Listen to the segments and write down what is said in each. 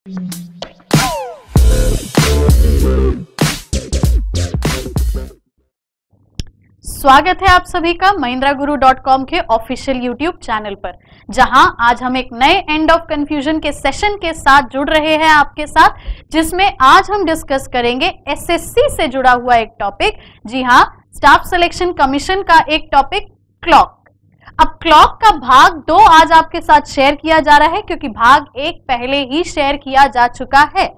स्वागत है आप सभी का mahindraguru.com के ऑफिशियल यूट्यूब चैनल पर, जहां आज हम एक नए एंड ऑफ कंफ्यूजन के सेशन के साथ जुड़ रहे हैं आपके साथ, जिसमें आज हम डिस्कस करेंगे एसएससी से जुड़ा हुआ एक टॉपिक। जी हां, स्टाफ सिलेक्शन कमीशन का एक टॉपिक क्लॉक। अब क्लॉक का भाग 2 आज आपके साथ शेयर किया जा रहा है, क्योंकि भाग 1 पहले ही शेयर किया जा चुका है।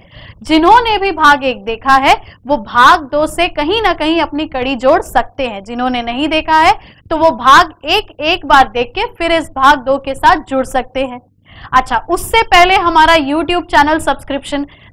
जिन्होंने भी भाग 1 देखा है वो भाग 2 से कहीं ना कहीं अपनी कड़ी जोड़ सकते हैं। जिन्होंने नहीं देखा है तो वो भाग 1 एक बार देख के फिर इस भाग 2 के साथ जुड़ सकते हैं। अच्छा, उससे पहले हमारा YouTube चैनल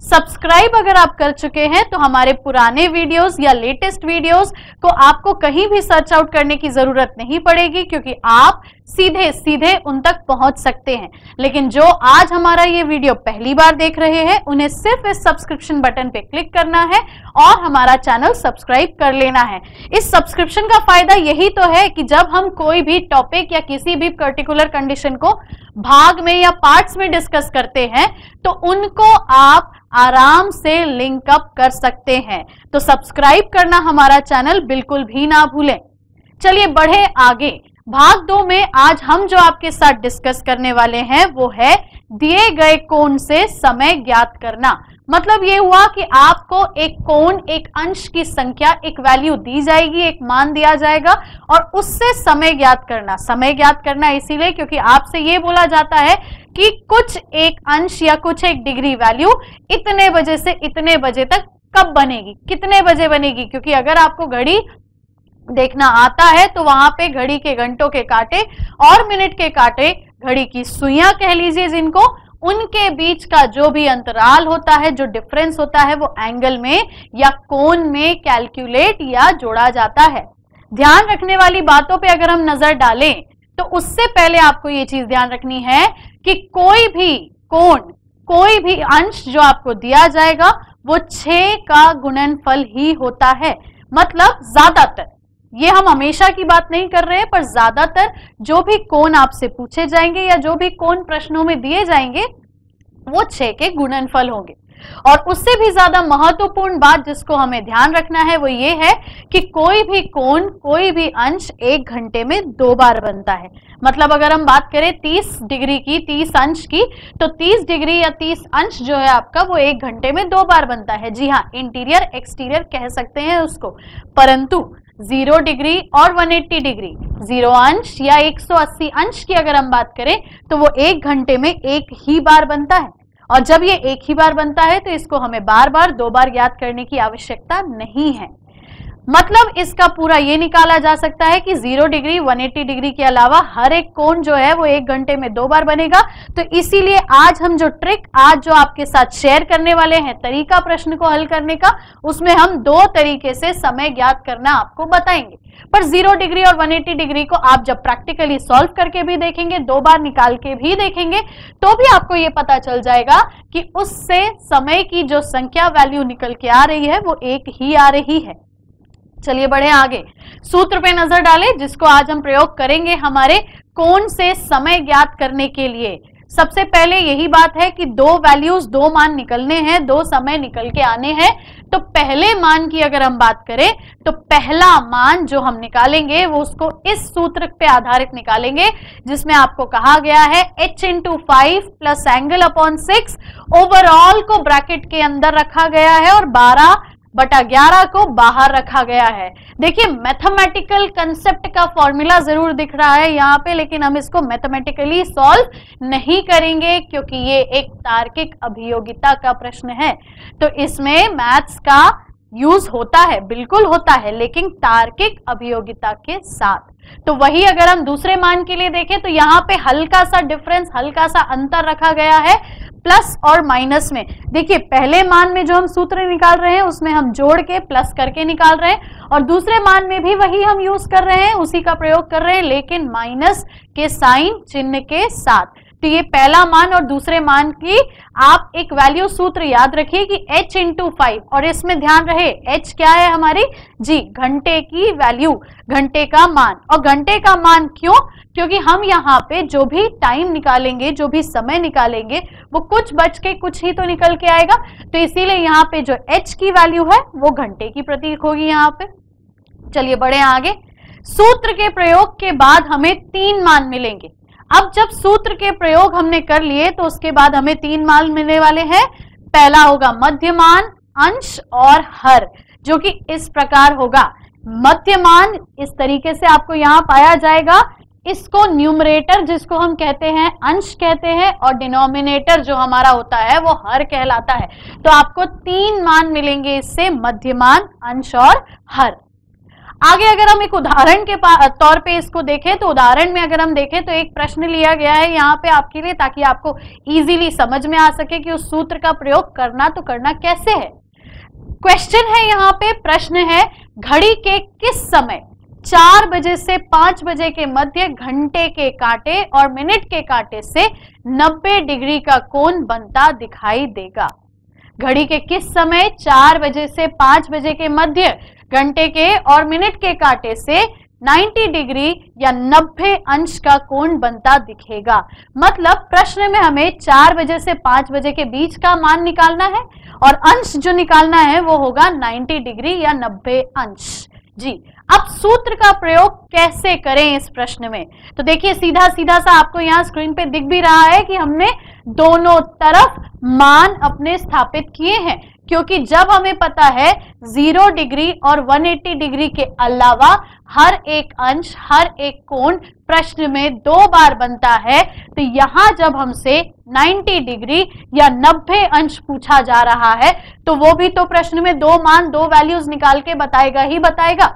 सब्सक्राइब अगर आप कर चुके हैं तो हमारे पुराने वीडियोस या लेटेस्ट वीडियोस को आपको कहीं भी सर्च आउट करने की जरूरत नहीं पड़ेगी, क्योंकि आप सीधे उन तक पहुंच सकते हैं। लेकिन जो आज हमारा ये वीडियो पहली बार देख रहे हैं, उन्हें सिर्फ इस सब्सक्रिप्शन बटन पे क्लिक करना है और हमारा चैनल सब्सक्राइब कर लेना है। इस सब्सक्रिप्शन का फायदा यही तो है कि जब हम कोई भी टॉपिक या किसी भी पर्टिकुलर कंडीशन को भाग में या पार्ट्स में डिस्कस करते हैं तो उनको आप आराम से लिंक अप कर सकते हैं। तो सब्सक्राइब करना हमारा चैनल बिल्कुल भी ना भूलें। चलिए बढ़े आगे। भाग 2 में आज हम जो आपके साथ डिस्कस करने वाले हैं वो है दिए गए कोण से समय ज्ञात करना। मतलब ये हुआ कि आपको एक कोण, एक अंश की संख्या, एक वैल्यू दी जाएगी, एक मान दिया जाएगा और उससे समय ज्ञात करना। समय ज्ञात करना इसीलिए क्योंकि आपसे ये बोला जाता है कि कुछ एक अंश या कुछ एक डिग्री वैल्यू इतने बजे से इतने बजे तक कब बनेगी, कितने बजे बनेगी। क्योंकि अगर आपको घड़ी देखना आता है तो वहां पे घड़ी के घंटों के कांटे और मिनट के कांटे, घड़ी की सुइयां कह लीजिए जिनको, उनके बीच का जो भी अंतराल होता है, जो डिफरेंस होता है, वो एंगल में या कोण में कैलकुलेट या जोड़ा जाता है। ध्यान रखने वाली बातों पे अगर हम नजर डालें तो उससे पहले आपको ये चीज ध्यान रखनी है कि कोई भी कोण, कोई भी अंश जो आपको दिया जाएगा वो 6 का गुणनफल ही होता है। मतलब ज्यादातर, ये हम हमेशा की बात नहीं कर रहे हैं, पर ज्यादातर जो भी कोण आपसे पूछे जाएंगे या जो भी कोण प्रश्नों में दिए जाएंगे वो 6 के गुणनफल होंगे। और उससे भी ज्यादा महत्वपूर्ण बात जिसको हमें ध्यान रखना है वो ये है कि कोई भी कोण, कोई भी अंश 1 घंटे में 2 बार बनता है। मतलब अगर हम बात करें 30 डिग्री की, 30 अंश की, तो 30 डिग्री या 30 अंश जो है आपका वो 1 घंटे में 2 बार बनता है। जी हाँ, इंटीरियर एक्सटीरियर कह सकते हैं उसको। परंतु 0 डिग्री और 180 डिग्री, 0 अंश या 180 अंश की अगर हम बात करें तो वो 1 घंटे में 1 ही बार बनता है। और जब ये 1 ही बार बनता है तो इसको हमें बार बार 2 बार याद करने की आवश्यकता नहीं है। मतलब इसका पूरा ये निकाला जा सकता है कि 0 डिग्री, 180 डिग्री के अलावा हर एक कोण जो है वो 1 घंटे में 2 बार बनेगा। तो इसीलिए आज हम जो ट्रिक आज जो आपके साथ शेयर करने वाले हैं, तरीका प्रश्न को हल करने का, उसमें हम 2 तरीके से समय ज्ञात करना आपको बताएंगे। पर 0 डिग्री और 180 डिग्री को आप जब प्रैक्टिकली सॉल्व करके भी देखेंगे, 2 बार निकाल के भी देखेंगे, तो भी आपको ये पता चल जाएगा कि उससे समय की जो संख्या वैल्यू निकल के आ रही है वो 1 ही आ रही है। चलिए बढ़े आगे। सूत्र पे नजर डालें जिसको आज हम प्रयोग करेंगे हमारे कोण से समय ज्ञात करने के लिए। सबसे पहले यही बात है कि 2 वैल्यूज, 2 मान निकलने हैं, 2 समय निकल के आने हैं। तो पहले मान की अगर हम बात करें तो पहला मान जो हम निकालेंगे वो उसको इस सूत्र पे आधारित निकालेंगे जिसमें आपको कहा गया है h × 5 plus angle upon 6 overall को ब्रैकेट के अंदर रखा गया है और 12/11 को बाहर रखा गया है। देखिए, मैथमेटिकल कंसेप्ट का फॉर्मूला जरूर दिख रहा है यहाँ पे, लेकिन हम इसको मैथमेटिकली सॉल्व नहीं करेंगे क्योंकि ये एक तार्किक अभियोगिता का प्रश्न है। तो इसमें मैथ्स का यूज होता है, बिल्कुल होता है, लेकिन तार्किक अभियोगिता के साथ। तो वही अगर हम दूसरे मान के लिए देखें तो यहाँ पे हल्का सा डिफरेंस, हल्का सा अंतर रखा गया है प्लस और माइनस में। देखिए, पहले मान में जो हम सूत्र निकाल रहे हैं उसमें हम जोड़ के प्लस करके निकाल रहे हैं और दूसरे मान में भी वही हम यूज कर रहे हैं, उसी का प्रयोग कर रहे हैं, लेकिन माइनस के साइन चिन्ह के साथ। तो ये पहला मान और दूसरे मान की आप एक वैल्यू सूत्र याद रखिए कि h इंटू 5, और इसमें ध्यान रहे h क्या है हमारी जी, घंटे की वैल्यू, घंटे का मान। और घंटे का मान क्यों? क्योंकि हम यहाँ पे जो भी टाइम निकालेंगे, जो भी समय निकालेंगे, वो कुछ बच के कुछ ही तो निकल के आएगा, तो इसीलिए यहाँ पे जो h की वैल्यू है वो घंटे की प्रतीक होगी यहाँ पे। चलिए बढ़े आगे। सूत्र के प्रयोग के बाद हमें 3 मान मिलेंगे। अब जब सूत्र के प्रयोग हमने कर लिए तो उसके बाद हमें 3 मान मिलने वाले हैं। पहला होगा मध्यमान, अंश और हर, जो कि इस प्रकार होगा। मध्यमान इस तरीके से आपको यहाँ पाया जाएगा, इसको न्यूमरेटर जिसको हम कहते हैं अंश कहते हैं, और डिनोमिनेटर जो हमारा होता है वो हर कहलाता है। तो आपको 3 मान मिलेंगे इससे, मध्यमान, अंश और हर। आगे अगर हम एक उदाहरण के तौर पे इसको देखें तो उदाहरण में अगर हम देखें तो एक प्रश्न लिया गया है यहाँ पे आपके लिए, ताकि आपको इजीली समझ में आ सके कि उस सूत्र का प्रयोग करना तो करना कैसे है। क्वेश्चन है यहाँ पे, प्रश्न है, घड़ी के किस समय 4 बजे से 5 बजे के मध्य घंटे के कांटे और मिनट के कांटे से 90 डिग्री का कोण बनता दिखाई देगा। घड़ी के किस समय 4 बजे से 5 बजे के मध्य घंटे के और मिनट के कांटे से 90 डिग्री या 90 अंश का कोण बनता दिखेगा। मतलब प्रश्न में हमें 4 बजे से 5 बजे के बीच का मान निकालना है और अंश जो निकालना है वो होगा 90 डिग्री या 90 अंश। जी, अब सूत्र का प्रयोग कैसे करें इस प्रश्न में? तो देखिए सीधा सीधा सा आपको यहाँ स्क्रीन पे दिख भी रहा है कि हमने दोनों तरफ मान अपने स्थापित किए हैं, क्योंकि जब हमें पता है 0 डिग्री और 180 डिग्री के अलावा हर एक अंश, हर एक कोण प्रश्न में 2 बार बनता है, तो यहाँ जब हमसे 90 डिग्री या 90 अंश पूछा जा रहा है तो वो भी तो प्रश्न में 2 मान, 2 वैल्यूज निकाल के बताएगा ही बताएगा।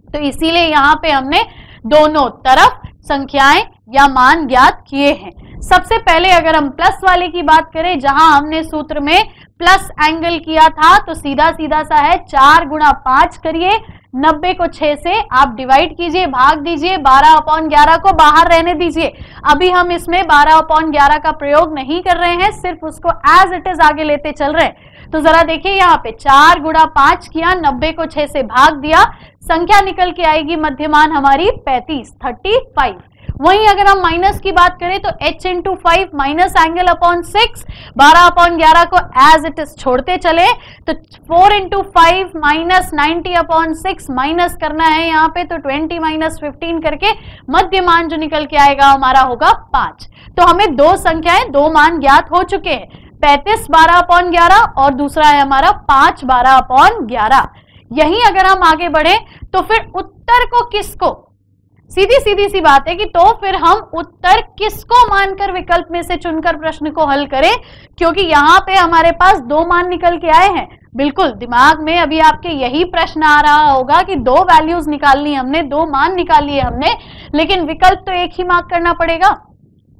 तो इसीलिए यहाँ पे हमने दोनों तरफ संख्याएं या मान ज्ञात किए हैं। सबसे पहले अगर हम प्लस वाले की बात करें, जहां हमने सूत्र में प्लस एंगल किया था, तो सीधा सीधा सा है 4 गुणा 5 करिए, 90 को 6 से आप डिवाइड कीजिए, भाग दीजिए, 12/11 को बाहर रहने दीजिए। अभी हम इसमें 12/11 का प्रयोग नहीं कर रहे हैं, सिर्फ उसको एज इट इज आगे लेते चल रहे हैं। तो जरा देखिए यहाँ पे 4 गुणा 5 किया, 90 को 6 से भाग दिया, संख्या निकल के आएगी मध्यमान हमारी 35। वहीं अगर हम माइनस की बात करें तो h into 5 minus angle upon 6, 12/11 को एज इट इज छोड़ते चले, तो 4 इंटू 5 माइनस 90 अपॉन 6 माइनस करना है यहाँ पे, तो 20 माइनस 15 करके मध्यमान जो निकल के आएगा हमारा होगा 5। तो हमें 2 संख्याएं, 2 मान ज्ञात हो चुके हैं, 35 12/11 और दूसरा है हमारा 5 12/11। यहीं अगर हम आगे बढ़े तो फिर उत्तर को किसको, सीधी सी बात है कि तो फिर हम उत्तर किसको मानकर विकल्प में से चुनकर प्रश्न को हल करें, क्योंकि यहाँ पे हमारे पास 2 मान निकल के आए हैं। बिल्कुल दिमाग में अभी आपके यही प्रश्न आ रहा होगा कि 2 वैल्यूज निकालनी हमने, 2 मान निकाल लिए हमने, लेकिन विकल्प तो एक ही मार्क करना पड़ेगा,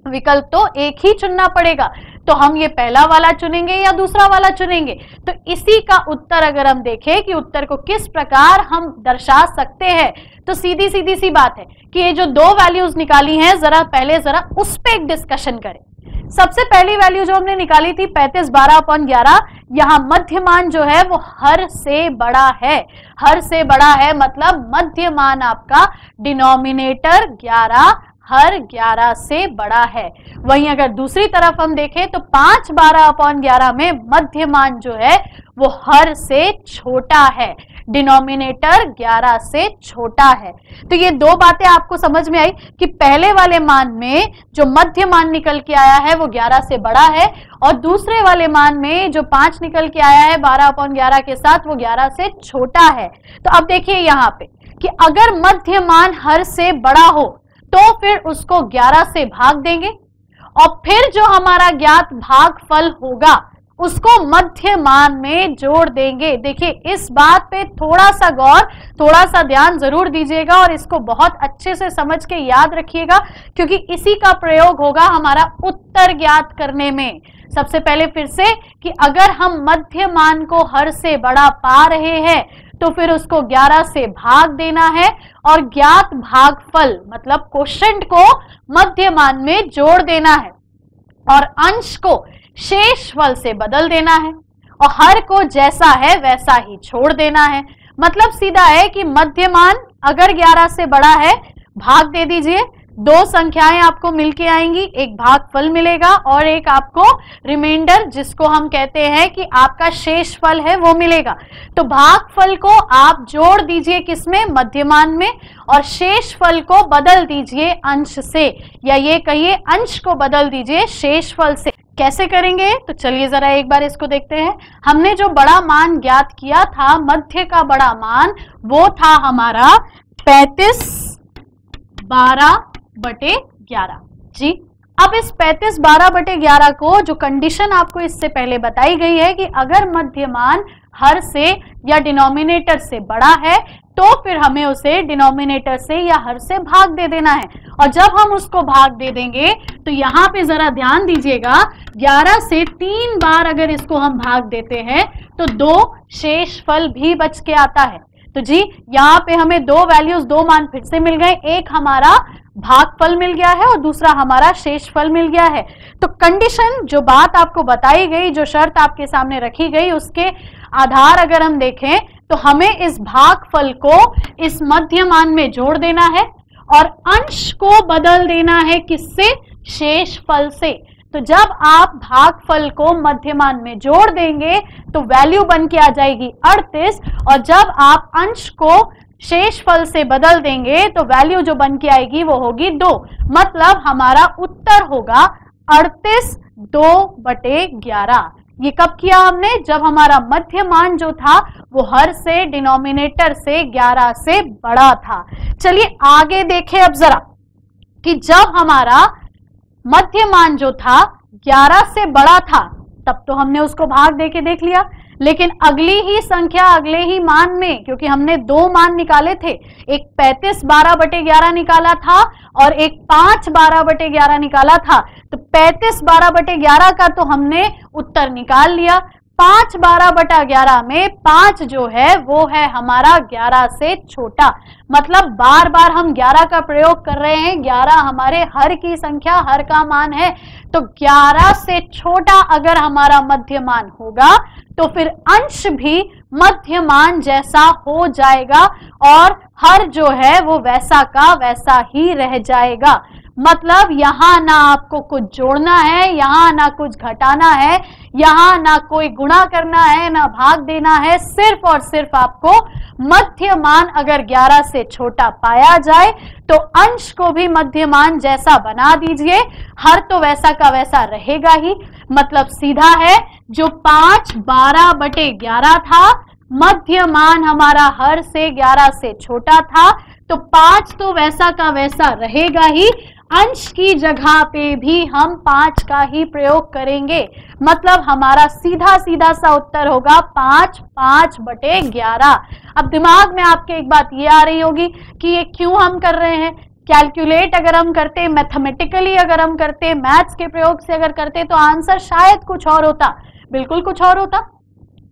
विकल्प तो एक ही चुनना पड़ेगा। तो हम ये पहला वाला चुनेंगे या दूसरा वाला चुनेंगे? तो इसी का उत्तर अगर हम देखें कि उत्तर को किस प्रकार हम दर्शा सकते हैं, तो सीधी सी बात है कि ये जो 2 वैल्यूज निकाली हैं, जरा पहले जरा उस पे एक डिस्कशन करें। सबसे पहली वैल्यू जो हमने निकाली थी 35 12/11, यहाँ मध्यमान जो है वो हर से बड़ा है। हर से बड़ा है मतलब मध्यमान आपका डिनोमिनेटर 11 हर 11 से बड़ा है। वहीं अगर दूसरी तरफ हम देखें तो 5 12/11 में मध्यमान जो है वो हर से छोटा है, डिनोमिनेटर 11 से छोटा है। तो ये 2 बातें आपको समझ में आई कि पहले वाले मान में जो मध्यमान निकल के आया है वो 11 से बड़ा है, और दूसरे वाले मान में जो 5 निकल के आया है 12/11 के साथ वो 11 से छोटा है। तो अब देखिए यहाँ पे कि अगर मध्यमान हर से बड़ा हो तो फिर उसको 11 से भाग देंगे और फिर जो हमारा ज्ञात भागफल होगा उसको मध्यमान में जोड़ देंगे। देखिए इस बात पे थोड़ा सा गौर, थोड़ा सा ध्यान जरूर दीजिएगा और इसको बहुत अच्छे से समझ के याद रखिएगा, क्योंकि इसी का प्रयोग होगा हमारा उत्तर ज्ञात करने में। सबसे पहले फिर से कि अगर हम मध्यमान को हर से बड़ा पा रहे हैं तो फिर उसको 11 से भाग देना है और ज्ञात भागफल मतलब कोशेंट को मध्यमान में जोड़ देना है। और अंश को शेषफल से बदल देना है और हर को जैसा है वैसा ही छोड़ देना है। मतलब सीधा है कि मध्यमान अगर 11 से बड़ा है भाग दे दीजिए, दो संख्याएं आपको मिलके आएंगी, एक भागफल मिलेगा और एक आपको रिमाइंडर जिसको हम कहते हैं कि आपका शेषफल है वो मिलेगा। तो भागफल को आप जोड़ दीजिए किसमें, मध्यमान में, और शेषफल को बदल दीजिए अंश से, या ये कहिए अंश को बदल दीजिए शेषफल से। कैसे करेंगे तो चलिए जरा एक बार इसको देखते हैं। हमने जो बड़ा मान ज्ञात किया था, मध्य का बड़ा मान, वो था हमारा 35/12/11 जी। अब इस 35/12/11 को जो कंडीशन आपको इससे पहले बताई गई है कि अगर मध्यमान हर से या डिनोमिनेटर से बड़ा है तो फिर हमें उसे डिनोमिनेटर से या हर से भाग दे देना है। और जब हम उसको भाग दे देंगे तो यहाँ पे जरा ध्यान दीजिएगा, 11 से 3 बार अगर इसको हम भाग देते हैं तो 2 शेषफल भी बच के आता है। तो जी यहाँ पे हमें 2 वैल्यूज, 2 मान फिर से मिल गए, एक हमारा भागफल मिल गया है और दूसरा हमारा शेषफल मिल गया है। तो कंडीशन, जो बात आपको बताई गई, जो शर्त आपके सामने रखी गई, उसके आधार अगर हम देखें तो हमें इस भागफल को इस मध्यमान में जोड़ देना है और अंश को बदल देना है किससे, शेषफल से। तो जब आप भागफल को मध्यमान में जोड़ देंगे तो वैल्यू बन के आ जाएगी 38, और जब आप अंश को शेषफल से बदल देंगे तो वैल्यू जो बन के आएगी वो होगी 2। मतलब हमारा उत्तर होगा 38/2/11। ये कब किया हमने, जब हमारा मध्यमान जो था वो हर से, डिनोमिनेटर से 11 से बड़ा था। चलिए आगे देखें अब जरा कि जब हमारा मध्यमान जो था 11 से बड़ा था तब तो हमने उसको भाग दे के देख लिया, लेकिन अगली ही संख्या, अगले ही मान में, क्योंकि हमने 2 मान निकाले थे, एक 35/12/11 निकाला था और एक 5/12/11 निकाला था। तो 35/12/11 का तो हमने उत्तर निकाल लिया। 5/12/11 में 5 जो है वो है हमारा 11 से छोटा। मतलब बार बार हम 11 का प्रयोग कर रहे हैं, 11 हमारे हर की संख्या, हर का मान है। तो 11 से छोटा अगर हमारा मध्यमान होगा तो फिर अंश भी मध्यमान जैसा हो जाएगा और हर जो है वो वैसा का वैसा ही रह जाएगा। मतलब यहाँ ना आपको कुछ जोड़ना है, यहाँ ना कुछ घटाना है, यहाँ ना कोई गुणा करना है, ना भाग देना है। सिर्फ और सिर्फ आपको मध्यमान अगर 11 से छोटा पाया जाए तो अंश को भी मध्यमान जैसा बना दीजिए, हर तो वैसा का वैसा रहेगा ही। मतलब सीधा है, जो 5/12/11 था, मध्यमान हमारा हर से 11 से छोटा था, तो 5 तो वैसा का वैसा रहेगा ही, अंश की जगह पे भी हम 5 का ही प्रयोग करेंगे। मतलब हमारा सीधा सीधा सा उत्तर होगा 5/5/11। अब दिमाग में आपके एक बात ये आ रही होगी कि ये क्यों हम कर रहे हैं। कैलकुलेट अगर हम करते, मैथमेटिकली अगर हम करते, मैथ्स के प्रयोग से अगर करते तो आंसर शायद कुछ और होता, बिल्कुल कुछ और होता।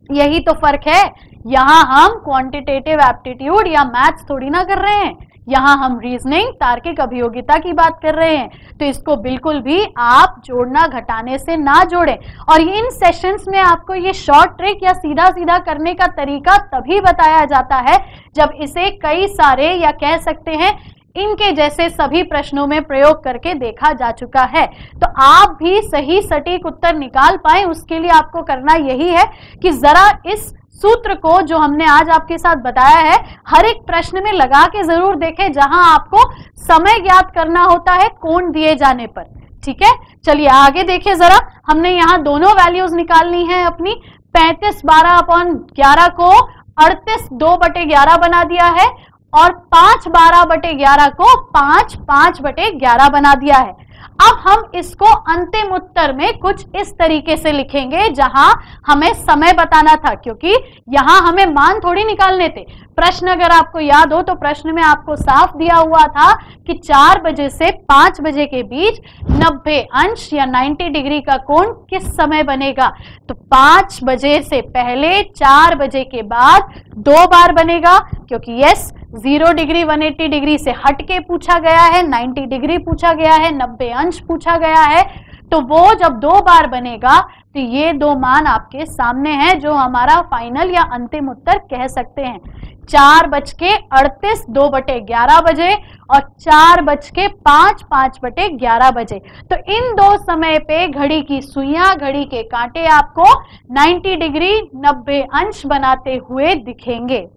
यही तो फर्क है, यहाँ हम क्वांटिटेटिव एप्टीट्यूड या मैथ्स थोड़ी ना कर रहे हैं, यहाँ हम रीजनिंग, तार्किक अभियोगिता की बात कर रहे हैं। तो इसको बिल्कुल भी आप जोड़ना घटाने से ना जोड़ें। और इन सेशंस में आपको ये शॉर्ट ट्रिक या सीधा सीधा करने का तरीका तभी बताया जाता है जब इसे कई सारे, या कह सकते हैं इनके जैसे सभी प्रश्नों में प्रयोग करके देखा जा चुका है। तो आप भी सही सटीक उत्तर निकाल पाए, उसके लिए आपको करना यही है कि जरा इस सूत्र को जो हमने आज आपके साथ बताया है हर एक प्रश्न में लगा के जरूर देखें, जहां आपको समय ज्ञात करना होता है कोण दिए जाने पर। ठीक है, चलिए आगे देखिए जरा। हमने यहाँ दोनों वैल्यूज निकालनी है अपनी। 35/12/11 को 38/2/11 बना दिया है और 5/12/11 को 5/5/11 बना दिया है। अब हम इसको अंतिम उत्तर में कुछ इस तरीके से लिखेंगे, जहां हमें समय बताना था, क्योंकि यहां हमें मान थोड़ी निकालने थे। प्रश्न अगर आपको याद हो तो प्रश्न में आपको साफ दिया हुआ था कि 4 बजे से 5 बजे के बीच 90 अंश या 90 डिग्री का कोण किस समय बनेगा। तो 5 बजे से पहले, 4 बजे के बाद 2 बार बनेगा, क्योंकि यस 0 डिग्री 180 डिग्री से हट के पूछा गया है, 90 डिग्री पूछा गया है, 90 अंश पूछा गया है। तो वो जब 2 बार बनेगा तो ये 2 मान आपके सामने हैं जो हमारा फाइनल या अंतिम उत्तर कह सकते हैं। 4:38 2/11 बजे और 4:05 5/11 बजे। तो इन 2 समय पे घड़ी की सुइयां, घड़ी के कांटे आपको 90 डिग्री 90 अंश बनाते हुए दिखेंगे।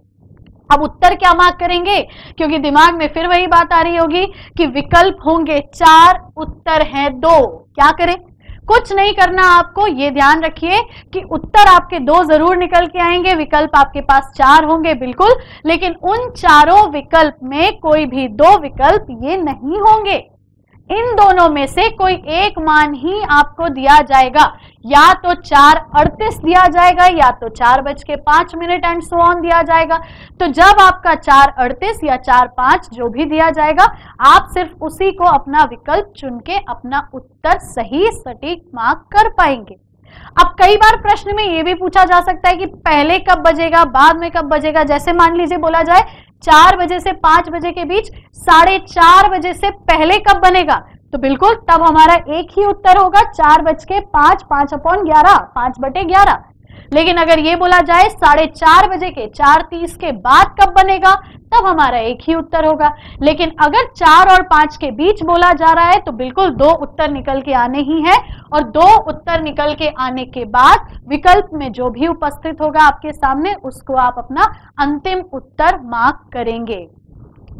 अब उत्तर क्या मार्क करेंगे, क्योंकि दिमाग में फिर वही बात आ रही होगी कि विकल्प होंगे 4, उत्तर है 2। क्या करें? कुछ नहीं करना आपको, ये ध्यान रखिए कि उत्तर आपके 2 जरूर निकल के आएंगे, विकल्प आपके पास 4 होंगे बिल्कुल, लेकिन उन चारों विकल्प में कोई भी 2 विकल्प ये नहीं होंगे। इन दोनों में से कोई एक मान ही आपको दिया जाएगा, या तो 4:38 दिया जाएगा या तो 4:05 एंड सो ऑन दिया जाएगा। तो जब आपका 4:38 या 4:05 जो भी दिया जाएगा, आप सिर्फ उसी को अपना विकल्प चुन के अपना उत्तर सही सटीक मार्क कर पाएंगे। अब कई बार प्रश्न में यह भी पूछा जा सकता है कि पहले कब बजेगा, बाद में कब बजेगा। जैसे मान लीजिए बोला जाए 4 बजे से 5 बजे के बीच 4:30 बजे से पहले कब बनेगा, तो बिल्कुल तब हमारा एक ही उत्तर होगा 4:05 5/11 5/11। लेकिन अगर ये बोला जाए 4:30 बजे के 4:30 के बाद कब बनेगा, तब हमारा एक ही उत्तर होगा। लेकिन अगर 4 और 5 के बीच बोला जा रहा है तो बिल्कुल 2 उत्तर निकल के आने ही है, और 2 उत्तर निकल के आने के बाद विकल्प में जो भी उपस्थित होगा आपके सामने उसको आप अपना अंतिम उत्तर मार्क करेंगे।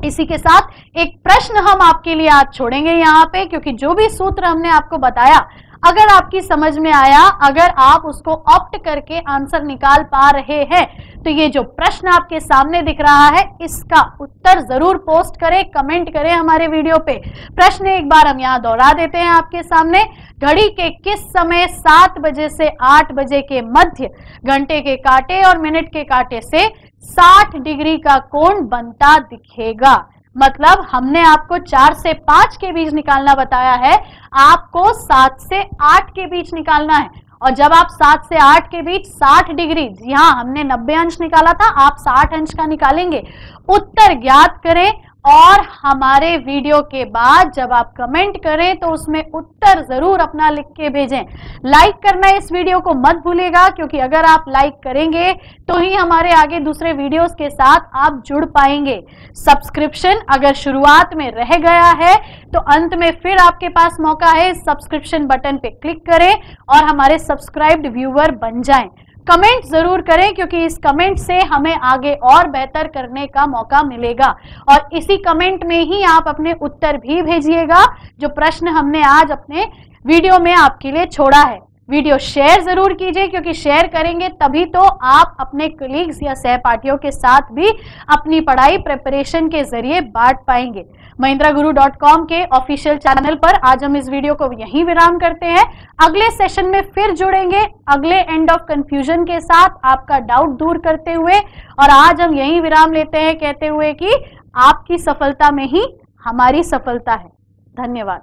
इसी के साथ एक प्रश्न हम आपके लिए आज छोड़ेंगे यहाँ पे, क्योंकि जो भी सूत्र हमने आपको बताया अगर आपकी समझ में आया, अगर आप उसको ऑप्ट करके आंसर निकाल पा रहे हैं, तो ये जो प्रश्न आपके सामने दिख रहा है इसका उत्तर जरूर पोस्ट करें, कमेंट करें हमारे वीडियो पे। प्रश्न एक बार हम यहाँ दोहरा देते हैं आपके सामने। घड़ी के किस समय 7 बजे से 8 बजे के मध्य घंटे के कांटे और मिनट के कांटे से 60 डिग्री का कोण बनता दिखेगा? मतलब हमने आपको 4 से 5 के बीच निकालना बताया है, आपको 7 से 8 के बीच निकालना है। और जब आप 7 से 8 के बीच 60 डिग्री, जी हाँ हमने 90 अंश निकाला था, आप 60 अंश का निकालेंगे। उत्तर ज्ञात करें और हमारे वीडियो के बाद जब आप कमेंट करें तो उसमें उत्तर जरूर अपना लिख के भेजें। लाइक करना इस वीडियो को मत भूलिएगा, क्योंकि अगर आप लाइक करेंगे तो ही हमारे आगे दूसरे वीडियोस के साथ आप जुड़ पाएंगे। सब्सक्रिप्शन अगर शुरुआत में रह गया है तो अंत में फिर आपके पास मौका है, इस सब्सक्रिप्शन बटन पे क्लिक करें और हमारे सब्सक्राइब्ड व्यूअर बन जाएं। कमेंट जरूर करें, क्योंकि इस कमेंट से हमें आगे और बेहतर करने का मौका मिलेगा। और इसी कमेंट में ही आप अपने उत्तर भी भेजिएगा जो प्रश्न हमने आज अपने वीडियो में आपके लिए छोड़ा है। वीडियो शेयर जरूर कीजिए, क्योंकि शेयर करेंगे तभी तो आप अपने कलीग्स या सहपाठियों के साथ भी अपनी पढ़ाई प्रिपरेशन के जरिए बांट पाएंगे। mahindraguru.com के ऑफिशियल चैनल पर आज हम इस वीडियो को यहीं विराम करते हैं। अगले सेशन में फिर जुड़ेंगे अगले एंड ऑफ कंफ्यूजन के साथ, आपका डाउट दूर करते हुए। और आज हम यहीं विराम लेते हैं कहते हुए कि आपकी सफलता में ही हमारी सफलता है। धन्यवाद।